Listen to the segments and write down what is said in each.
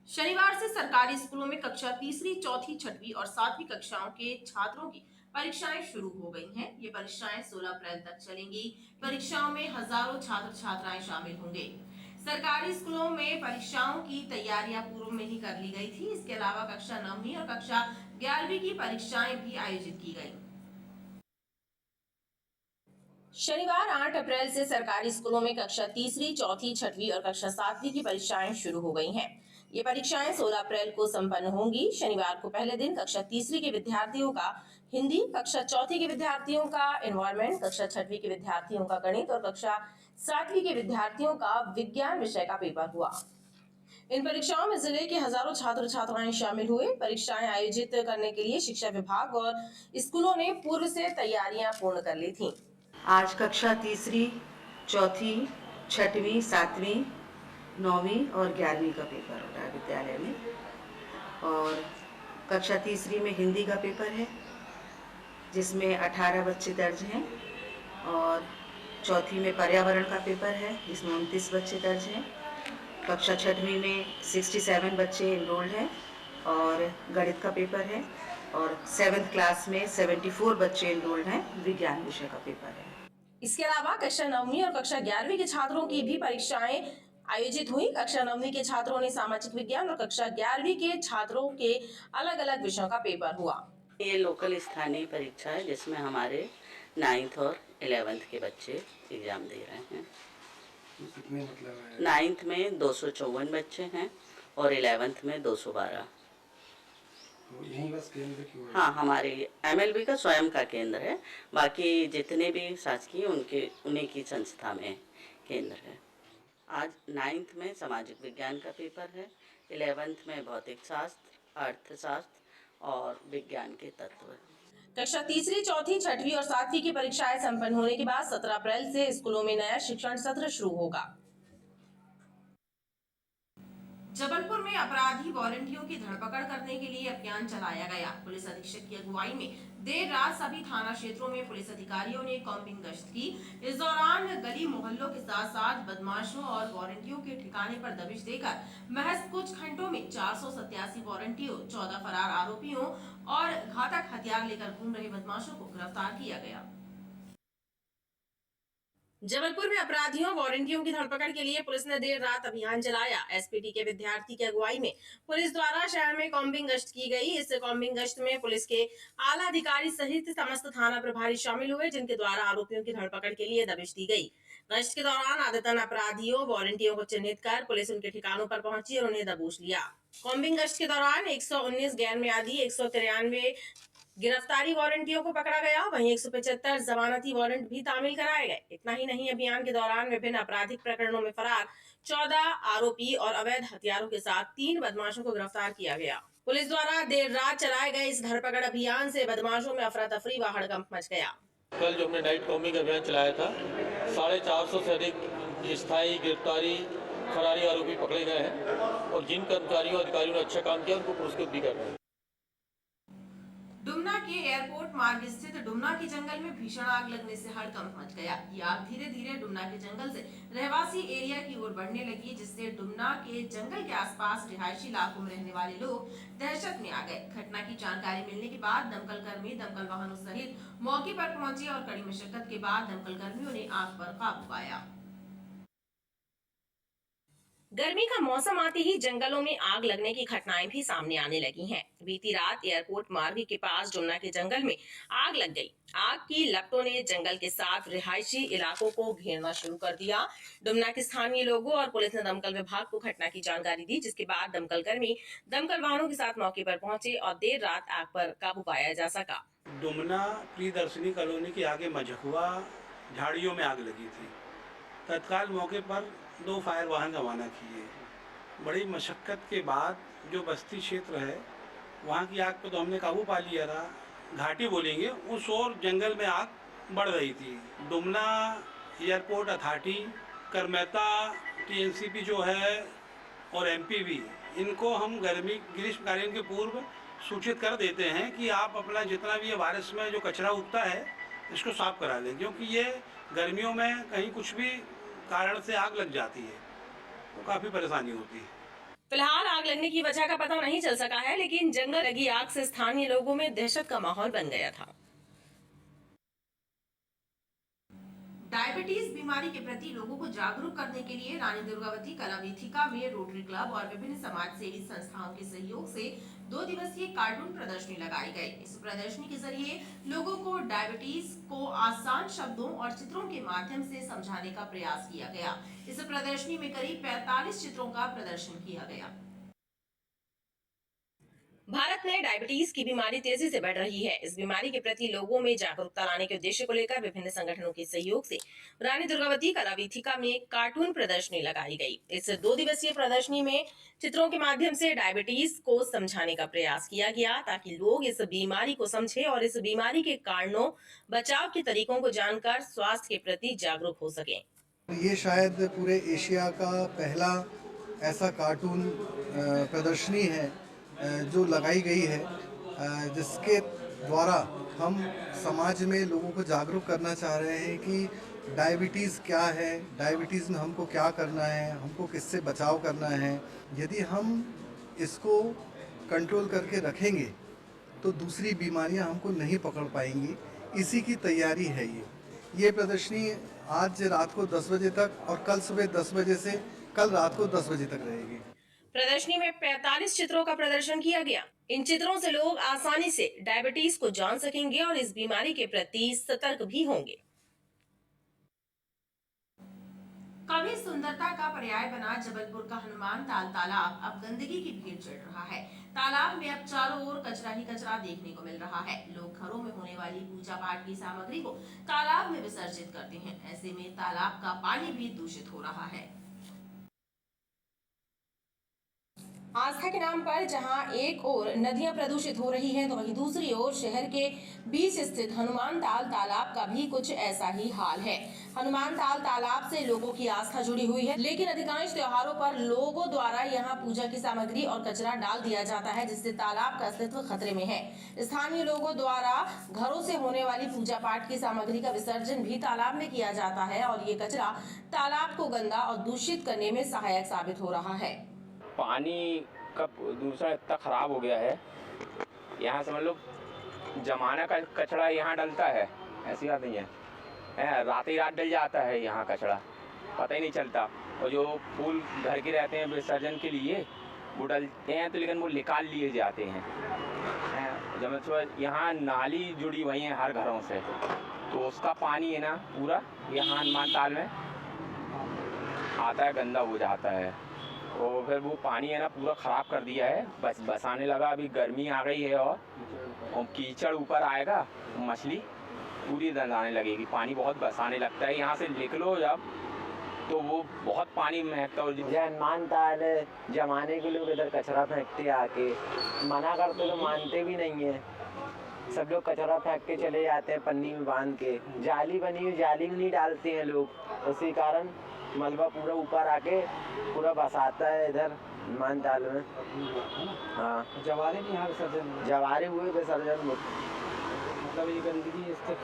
शनिवार से सरकारी स्कूलों में कक्षा तीसरी, चौथी, छठवीं और सातवीं कक्षाओं के छात्रों की परीक्षाएं शुरू हो गई हैं। ये परीक्षाएं 16 अप्रैल तक चलेंगी। परीक्षाओं में हजारों छात्र छात्राएं शामिल होंगे। सरकारी स्कूलों में परीक्षाओं की तैयारियां पूर्व में ही कर ली गई थी। इसके अलावा कक्षा 9वीं और कक्षा 11वीं की परीक्षाएं भी आयोजित की गई। शनिवार 8 अप्रैल से सरकारी स्कूलों में कक्षा तीसरी, चौथी, छठवीं और कक्षा सातवीं की परीक्षाएं शुरू हो गई हैं। ये परीक्षाएं 16 अप्रैल को संपन्न होंगी। शनिवार को पहले दिन कक्षा तीसरी के विद्यार्थियों का हिंदी, कक्षा चौथी के विद्यार्थियों का एनवायरमेंट, कक्षा छठवीं के विद्यार्थियों का गणित और कक्षा सातवीं के विद्यार्थियों का विज्ञान विषय का पेपर हुआ। इन परीक्षाओं में जिले के हजारों छात्र छात्राएं शामिल हुए। परीक्षाएं आयोजित करने के लिए शिक्षा विभाग और स्कूलों ने पूर्व से तैयारियां पूर्ण कर ली थी। आज कक्षा तीसरी, चौथी, छठवीं, सातवीं, 9वीं और 11वीं का पेपर हो रहा है विद्यालय में। और कक्षा तीसरी में हिंदी का पेपर है जिसमें 18 बच्चे दर्ज हैं, और चौथी में पर्यावरण का पेपर है जिसमें 29 बच्चे दर्ज हैं। कक्षा छठवीं में 67 बच्चे इनरोल्ड हैं और गणित का पेपर है, और 7th क्लास में 74 बच्चे इनरोल्ड हैं, विज्ञान विषय का पेपर है। इसके अलावा कक्षा 9वीं और कक्षा 11वीं के छात्रों की भी परीक्षाएं आयोजित हुई। कक्षा 9वीं के छात्रों ने सामाजिक विज्ञान और कक्षा 11वीं के छात्रों के अलग अलग विषयों का पेपर हुआ। ये लोकल स्थानीय परीक्षा है जिसमें हमारे 9th और 11th के बच्चे एग्जाम दे रहे हैं। कितने मतलब है? 9th में 254 बच्चे हैं और 11th में 212। यही बस केंद्र क्यों है? हाँ, हमारे MLB का स्वयं का केंद्र है। बाकी जितने भी शासकीय उन्हीं की संस्था में केंद्र है। आज 9th में सामाजिक विज्ञान का पेपर है, 11th में भौतिक शास्त्र, अर्थशास्त्र और विज्ञान के तत्व। कक्षा तीसरी, चौथी, छठवीं और सातवीं की परीक्षाएं संपन्न होने के बाद 17 अप्रैल से स्कूलों में नया शिक्षण सत्र शुरू होगा। जबलपुर में अपराधी वॉलंटियरों की धरपकड़ करने के लिए अभियान चलाया गया। पुलिस अधीक्षक की अगुवाई में देर रात सभी थाना क्षेत्रों में पुलिस अधिकारियों ने कॉम्बिंग गश्त की। इस दौरान गली मोहल्लों के साथ साथ बदमाशों और वॉलंटियरों के ठिकाने पर दबिश देकर महज कुछ घंटों में 487 वॉलंटियरों, 14 फरार आरोपियों और घातक हथियार लेकर घूम रहे बदमाशों को गिरफ्तार किया गया। जबलपुर में अपराधियों वॉलंटियरों की धरपकड़ के लिए पुलिस ने देर रात अभियान चलाया। एसपीटी के विद्यार्थी की अगुवाई में पुलिस द्वारा शहर में कॉम्बिंग गश्त की गई। इस कॉम्बिंग गश्त में पुलिस के आला अधिकारी सहित समस्त थाना प्रभारी शामिल हुए, जिनके द्वारा आरोपियों की धरपकड़ के लिए दबिश दी गई। गश्त के दौरान आदतन अपराधियों वॉलंटियरों को चिन्हित कर पुलिस उनके ठिकानों पर पहुंची और उन्हें दबोच लिया। कॉम्बिंग गश्त के दौरान 119 गैर मियादी, 193 गिरफ्तारी वारंटियों को पकड़ा गया। वहीं 175 जमानती वारंट भी तामील कराए गए। इतना ही नहीं, अभियान के दौरान विभिन्न आपराधिक प्रकरणों में फरार 14 आरोपी और अवैध हथियारों के साथ 3 बदमाशों को गिरफ्तार किया गया। पुलिस द्वारा देर रात चलाए गए इस धरपकड़ अभियान से बदमाशों में अफरा तफरी व हड़कंप मच गया। कल जो हमने नाइट कॉम्बिंग अभियान चलाया था, 450 से अधिक स्थायी गिरफ्तारी फरारी आरोपी पकड़े गए हैं और जिन कर्मचारियों अधिकारियों ने अच्छा काम किया उनको पुरस्कृत भी कर रहे हैं। डुमना के एयरपोर्ट मार्ग स्थित डुमना के जंगल में भीषण आग लगने से हड़कंप मच गया। ये आग धीरे धीरे डुमना के जंगल से रहवासी एरिया की ओर बढ़ने लगी, जिससे डुमना के जंगल के आसपास रिहायशी इलाकों में रहने वाले लोग दहशत में आ गए। घटना की जानकारी मिलने के बाद दमकल कर्मी दमकल वाहनों सहित मौके पर पहुंचे और कड़ी मशक्कत के बाद दमकल कर्मियों ने आग पर काबू पाया। गर्मी का मौसम आते ही जंगलों में आग लगने की घटनाएं भी सामने आने लगी हैं। बीती रात एयरपोर्ट मार्ग के पास डुमना के जंगल में आग लग गई। आग की लपटों ने जंगल के साथ रिहायशी इलाकों को घेरना शुरू कर दिया। डुमना के स्थानीय लोगों और पुलिस ने दमकल विभाग को घटना की जानकारी दी, जिसके बाद दमकल कर्मी दमकल वाहनों के साथ मौके पर पहुंचे और देर रात आग पर काबू पाया जा सका। डुमना प्रियदर्शनी कॉलोनी के आगे मझकुआ झाड़ियों में आग लगी थी। तत्काल मौके पर 2 फायर वाहन रवाना किए। बड़ी मशक्क़त के बाद जो बस्ती क्षेत्र है वहाँ की आग पर तो हमने काबू पा लिया था। घाटी बोलेंगे, उस ओर जंगल में आग बढ़ रही थी। Dumna airport authority, Karmeta TNCP जो है और MPV, इनको हम ग्रीष्मकालीन के पूर्व सूचित कर देते हैं कि आप अपना जितना भी ये वायरस में जो कचरा उगता है इसको साफ करा लें, क्योंकि ये गर्मियों में कहीं कुछ भी कारण से आग लग जाती है तो काफ़ी परेशानी होती है। फिलहाल आग लगने की वजह का पता नहीं चल सका है, लेकिन जंगल लगी आग से स्थानीय लोगों में दहशत का माहौल बन गया था। डायबिटीज बीमारी के प्रति लोगों को जागरूक करने के लिए रानी दुर्गावती कला वीथिका में रोटरी क्लब और विभिन्न समाज सेवी संस्थाओं के सहयोग से 2 दिवसीय कार्टून प्रदर्शनी लगाई गई। इस प्रदर्शनी के जरिए लोगों को डायबिटीज को आसान शब्दों और चित्रों के माध्यम से समझाने का प्रयास किया गया। इस प्रदर्शनी में करीब 45 चित्रों का प्रदर्शन किया गया। भारत में डायबिटीज की बीमारी तेजी से बढ़ रही है। इस बीमारी के प्रति लोगों में जागरूकता लाने के उद्देश्य को लेकर विभिन्न संगठनों के सहयोग से रानी दुर्गावती कला वीथिका में कार्टून प्रदर्शनी लगाई गई। इस 2 दिवसीय प्रदर्शनी में चित्रों के माध्यम से डायबिटीज को समझाने का प्रयास किया गया, ताकि लोग इस बीमारी को समझे और इस बीमारी के कारणों, बचाव के तरीकों को जानकर स्वास्थ्य के प्रति जागरूक हो सके। ये शायद पूरे एशिया का पहला ऐसा कार्टून प्रदर्शनी है जो लगाई गई है, जिसके द्वारा हम समाज में लोगों को जागरूक करना चाह रहे हैं कि डायबिटीज़ क्या है, डायबिटीज़ में हमको क्या करना है, हमको किससे बचाव करना है। यदि हम इसको कंट्रोल करके रखेंगे तो दूसरी बीमारियां हमको नहीं पकड़ पाएंगी। इसी की तैयारी है ये प्रदर्शनी आज रात को 10 बजे तक और कल सुबह 10 बजे से कल रात को 10 बजे तक रहेगी। प्रदर्शनी में 45 चित्रों का प्रदर्शन किया गया। इन चित्रों से लोग आसानी से डायबिटीज को जान सकेंगे और इस बीमारी के प्रति सतर्क भी होंगे। कभी सुंदरता का पर्याय बना जबलपुर का हनुमान ताल तालाब अब गंदगी की भीड़ चढ़ रहा है। तालाब में अब चारों ओर कचरा ही कचरा देखने को मिल रहा है। लोग घरों में होने वाली पूजा पाठ की सामग्री को तालाब में विसर्जित करते हैं। ऐसे में तालाब का पानी भी दूषित हो रहा है। आस्था के नाम पर जहां एक ओर नदियां प्रदूषित हो रही हैं, तो वहीं दूसरी ओर शहर के बीच स्थित हनुमान ताल तालाब का भी कुछ ऐसा ही हाल है। हनुमान ताल तालाब से लोगों की आस्था जुड़ी हुई है, लेकिन अधिकांश त्योहारों पर लोगों द्वारा यहां पूजा की सामग्री और कचरा डाल दिया जाता है, जिससे तालाब का अस्तित्व खतरे में है। स्थानीय लोगों द्वारा घरों से होने वाली पूजा पाठ की सामग्री का विसर्जन भी तालाब में किया जाता है और ये कचरा तालाब को गंदा और दूषित करने में सहायक साबित हो रहा है। पानी का दूसरा इतना ख़राब हो गया है, यहाँ समझ लो जमाना का कचरा यहाँ डलता है, ऐसी बात नहीं है, रात ही रात डल जाता है यहाँ कचरा, पता ही नहीं चलता। और जो फूल घर के रहते हैं विसर्जन के लिए वो डलते हैं, तो लेकिन वो निकाल लिए जाते हैं। जब यहाँ नाली जुड़ी हुई है हर घरों से, तो उसका पानी है ना पूरा यहाँ हनुमान ताल में आता है, गंदा हो जाता है। और फिर वो पानी है ना पूरा ख़राब कर दिया है, बस बसाने लगा। अभी गर्मी आ गई है और कीचड़ ऊपर आएगा, मछली पूरी दंदाने लगेगी, पानी बहुत बसाने लगता है। यहाँ से निकलो जब तो वो बहुत पानी महकता है। हनुमान ताल जमाने के लोग इधर कचरा फेंकते आके, मना करते तो मानते भी नहीं है। सब लोग कचरा फेंक के चले जाते हैं पन्नी में बांध के, जाली बनी हुई जाली में नहीं डालते हैं लोग, उसी कारण मलबा पूरा ऊपर आके पूरा बसाता है इधर हनुमान ताल में। हाँ, जवारे भी यहाँ विसर्जन, जवारे हुए विसर्जन, मतलब ये गंदगी इससे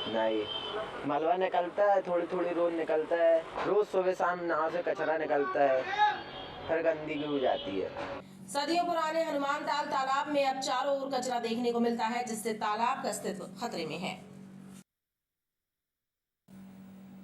नहीं, मलबा निकलता है थोड़ी थोड़ी रोज निकलता है, रोज सुबह शाम नाव से कचरा निकलता है, फिर गंदगी हो जाती है। सदियों पुराने हनुमान ताल तालाब में अब चारों ओर कचरा देखने को मिलता है, जिससे तालाब का अस्तित्व खतरे में है।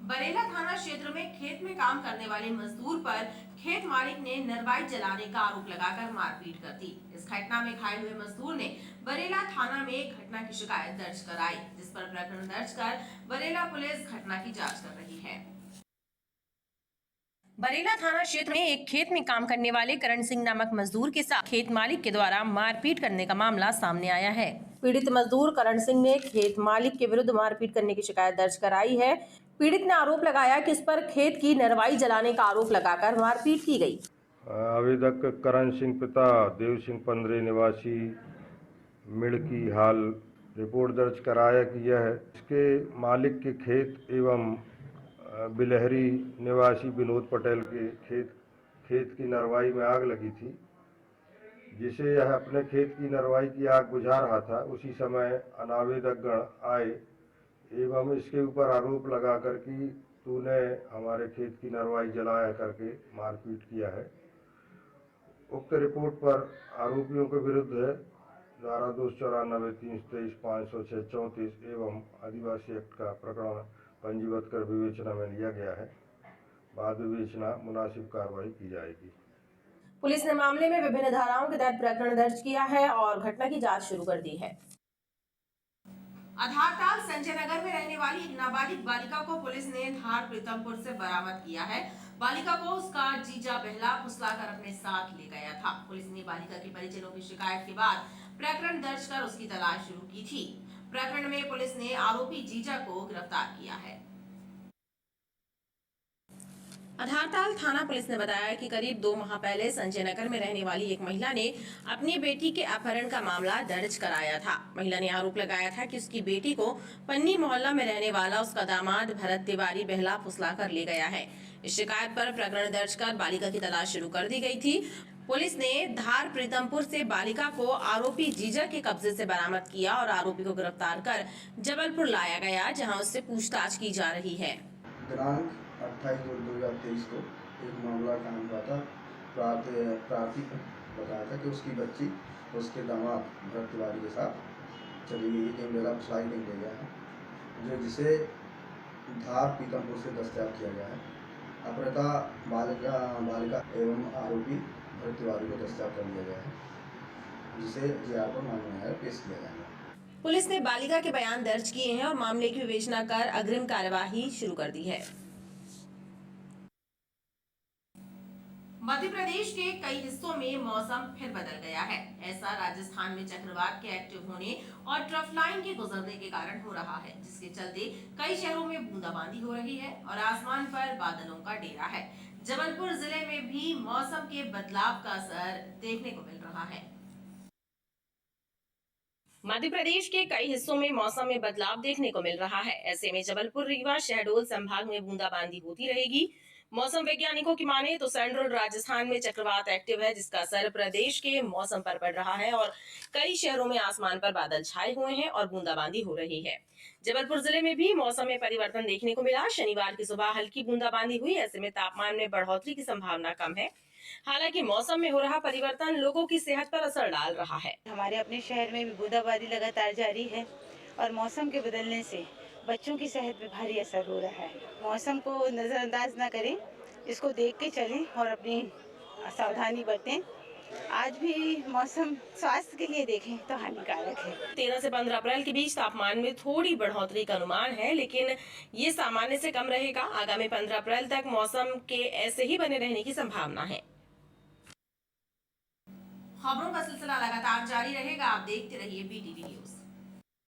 बरेला थाना क्षेत्र में खेत में काम करने वाले मजदूर पर खेत मालिक ने नरवाई जलाने का आरोप लगाकर मारपीट कर दी। इस घटना में घायल हुए मजदूर ने बरेला थाना में घटना की शिकायत दर्ज कराई, जिस पर प्रकरण दर्ज कर बरेला पुलिस घटना की जांच कर रही है। बरेला थाना क्षेत्र में एक खेत में काम करने वाले करण सिंह नामक मजदूर के साथ खेत मालिक के द्वारा मारपीट करने का मामला सामने आया है। पीड़ित मजदूर करण सिंह ने खेत मालिक के विरुद्ध मारपीट करने की शिकायत दर्ज कराई है। पीड़ित ने आरोप लगाया कि इस पर खेत की नरवाई जलाने का आरोप लगाकर मारपीट की गई। आवेदक करण सिंह पिता देव सिंह 15 निवासी मिड़की हाल रिपोर्ट दर्ज कराया कि यह इसके मालिक के खेत एवं बिलहरी निवासी विनोद पटेल के खेत की नरवाई में आग लगी थी, जिसे यह अपने खेत की नरवाई की आग बुझा रहा था। उसी समय अनावेदक गण आए एवं इसके ऊपर आरोप लगाकर कि तूने हमारे खेत की नरवाई जलाया करके मारपीट किया है। उक्त रिपोर्ट पर आरोपियों के विरुद्ध धारा 294, 323, 506, 34 एवं आदिवासी एक्ट का प्रकरण पंजीबद्ध कर विवेचना में लिया गया है। बाद विवेचना मुनासिब कार्रवाई की जाएगी। पुलिस ने मामले में विभिन्न धाराओं के तहत प्रकरण दर्ज किया है और घटना की जांच शुरू कर दी है। आधारताल संजय नगर में रहने वाली एक नाबालिग बालिका को पुलिस ने धार प्रीतमपुर से बरामद किया है। बालिका को उसका जीजा बहला फुसलाकर अपने साथ ले गया था। पुलिस ने बालिका के परिजनों की शिकायत के बाद प्रकरण दर्ज कर उसकी तलाश शुरू की थी। प्रकरण में पुलिस ने आरोपी जीजा को गिरफ्तार किया है। आधारताल थाना पुलिस ने बताया कि करीब 2 माह पहले संजय नगर में रहने वाली एक महिला ने अपनी बेटी के अपहरण का मामला दर्ज कराया था। महिला ने आरोप लगाया था कि उसकी बेटी को पन्नी मोहल्ला में रहने वाला उसका दामाद भरत तिवारी बहला फुसलाकर ले गया है। इस शिकायत पर प्रकरण दर्ज कर बालिका की तलाश शुरू कर दी गई थी। पुलिस ने धार प्रीतमपुर से बालिका को आरोपी जीजा के कब्जे से बरामद किया और आरोपी को गिरफ्तार कर जबलपुर लाया गया, जहां उससे पूछताछ की जा रही है। दिनांक 28/2/2023 को एक मामला कायम हुआ था। प्रार्थी बताया था कि उसकी बच्ची उसके दामाद भरत तिवारी के साथ चली गई है, कहीं बेला फुसलाई नहीं ले गया है, जिसे धार पीतमपुर से दस्तयाब किया गया है। अपहृता बालिका एवं आरोपी भरत तिवारी को दस्तयाब कर लिया गया है, जिसे जेआर पर मामला पेश किया जाएगा। पुलिस ने बालिका के बयान दर्ज किए हैं और मामले की विवेचना कर अग्रिम कार्यवाही शुरू कर दी है। मध्य प्रदेश के कई हिस्सों में मौसम फिर बदल गया है। ऐसा राजस्थान में चक्रवात के एक्टिव होने और ट्रफ लाइन के गुजरने के कारण हो रहा है, जिसके चलते कई शहरों में बूंदाबांदी हो रही है और आसमान पर बादलों का डेरा है। जबलपुर जिले में भी मौसम के बदलाव का असर देखने को मिल रहा है। मध्य प्रदेश के कई हिस्सों में मौसम में बदलाव देखने को मिल रहा है। ऐसे में जबलपुर, रीवा, शहडोल संभाग में बूंदाबांदी होती रहेगी। मौसम वैज्ञानिकों की माने तो सेंट्रल राजस्थान में चक्रवात एक्टिव है, जिसका असर प्रदेश के मौसम पर पड़ रहा है और कई शहरों में आसमान पर बादल छाए हुए हैं और बूंदाबांदी हो रही है। जबलपुर जिले में भी मौसम में परिवर्तन देखने को मिला। शनिवार की सुबह हल्की बूंदाबांदी हुई। ऐसे में तापमान में बढ़ोतरी की संभावना कम है। हालांकि मौसम में हो रहा परिवर्तन लोगों की सेहत पर असर डाल रहा है। हमारे अपने शहर में भी बूंदाबांदी लगातार जारी है और मौसम के बदलने से बच्चों की सेहत पे भारी असर हो रहा है। मौसम को नजरअंदाज न करें, इसको देख के चलें और अपनी सावधानी बरतें। आज भी मौसम स्वास्थ्य के लिए देखें तो हानिकारक है। 13 से 15 अप्रैल के बीच तापमान में थोड़ी बढ़ोतरी का अनुमान है, लेकिन ये सामान्य से कम रहेगा। आगामी 15 अप्रैल तक मौसम के ऐसे ही बने रहने की संभावना है। खबरों का सिलसिला लगातार जारी रहेगा। आप देखते रहिए BTV न्यूज।